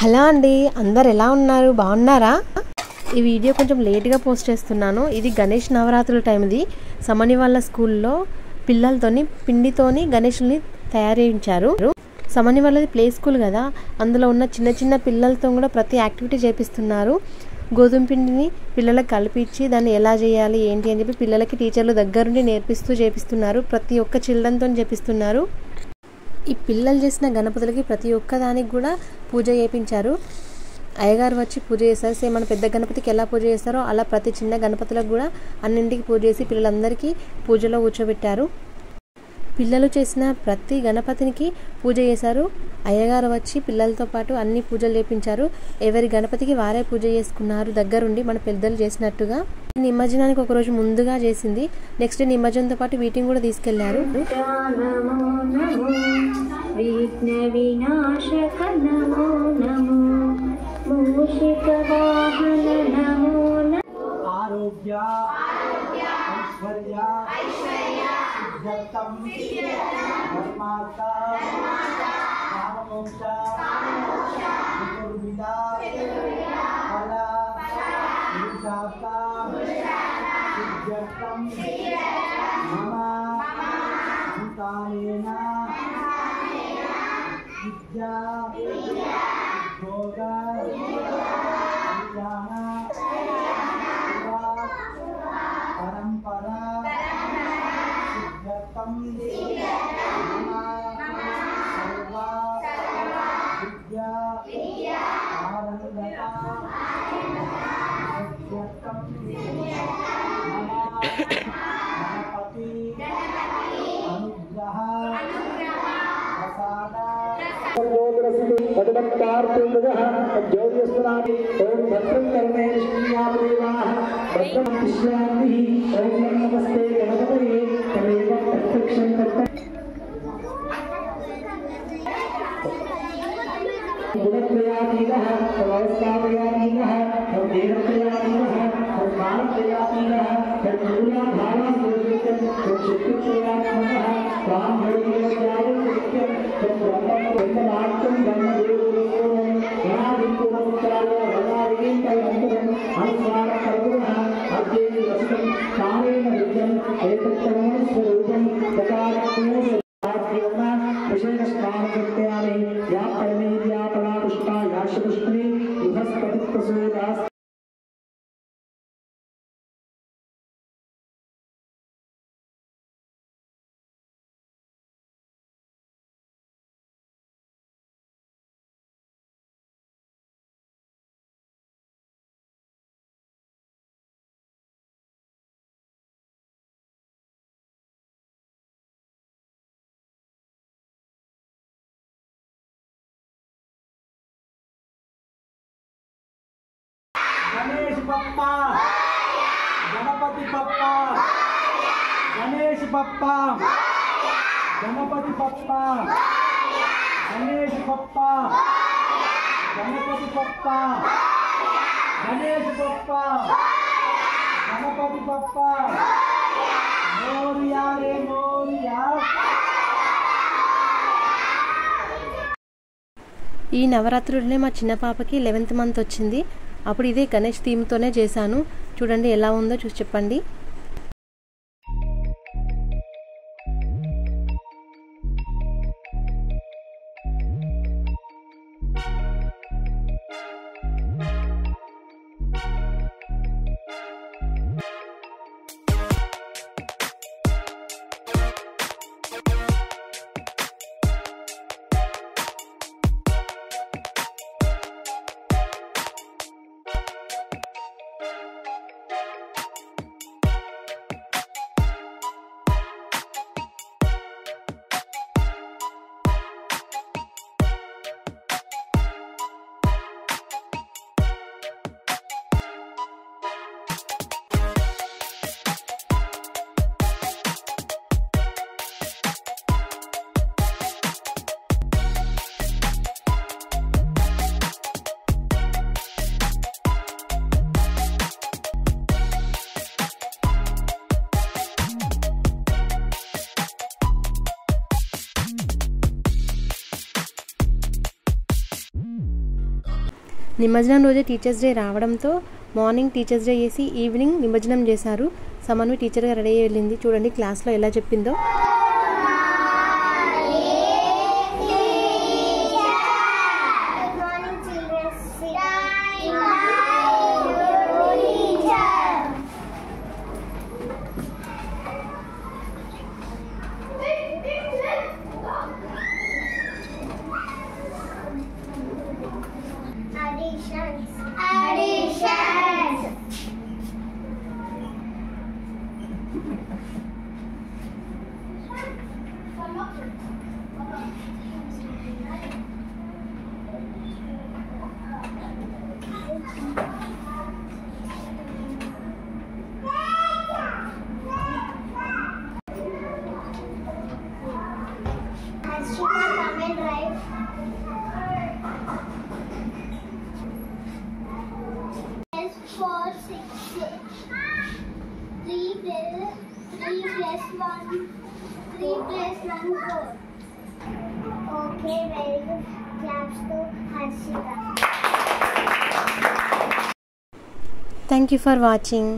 Hello అండి, అందరు ఎలా ఉన్నారు? బాగున్నారా? ఈ వీడియో కొంచెం లేట్గా పోస్ట్ చేస్తున్నాను. ఇది గణేష్ నవరాత్రుల టైంది. సమని వాళ్ళ స్కూల్లో పిల్లలతోని పిండితోని గణేషుల్ని తయారు చేయించారు. సమని వాళ్ళది ప్లే స్కూల్ కదా, అందులో ఉన్న చిన్న చిన్న పిల్లలతో కూడా ప్రతి యాక్టివిటీ చేపిస్తున్నారు. గోధుమ పిండిని పిల్లలకు కలిపించి దాన్ని ఎలా చేయాలి ఏంటి అని చెప్పి పిల్లలకి టీచర్లు దగ్గరుండి నేర్పిస్తూ చేపిస్తున్నారు. ప్రతి ఒక్క చిల్డ్రన్తో చేపిస్తున్నారు. ఈ పిల్లలు చేసిన గణపతులకి ప్రతి ఒక్క దానికి కూడా పూజ చేయించారు. అయ్యగారు వచ్చి పూజ చేస్తారు. సేమ్ మన పెద్ద గణపతికి ఎలా పూజ చేస్తారో అలా ప్రతి చిన్న గణపతులకు కూడా అన్నింటికి పూజ చేసి పిల్లలందరికీ పూజలో కూర్చోబెట్టారు. పిల్లలు చేసిన ప్రతి గణపతికి పూజ చేశారు. అయ్యగారు వచ్చి పిల్లలతో పాటు అన్ని పూజలు చేయించారు. ఎవరి గణపతికి వారే పూజ చేసుకున్నారు దగ్గరుండి, మన పెద్దలు చేసినట్టుగా. నిమజ్జనానికి ఒకరోజు ముందుగా చేసింది. నెక్స్ట్ డే నిమజ్జనంతో పాటు వీటిని కూడా తీసుకెళ్లారు. गणेश बप्पा, गणपति बप्पा, गणेश बप्पा, गणपति बप्पा, गणेश बप्पा, गणपति बप्पा, गणेश बप्पा, गणपति बप्पा, मोरिया रे मोरिया। ఈ నవరాత్రులనే మా చిన్న పాపకి 11th మంత్ వచ్చింది. అప్పుడు ఇదే గణేష్ థీమ్తోనే చేశాను. చూడండి ఎలా ఉందో చూసి చెప్పండి. నిమజ్జనం రోజే టీచర్స్ డే రావడంతో మార్నింగ్ టీచర్స్ డే చేసి ఈవినింగ్ నిమజ్జనం చేశారు. సమన్వి టీచర్గా రెడీ అయ్యి వెళ్ళింది. చూడండి క్లాస్లో ఎలా చెప్పిందో. Okay, very good. Claps to Harshita. Thank you for watching.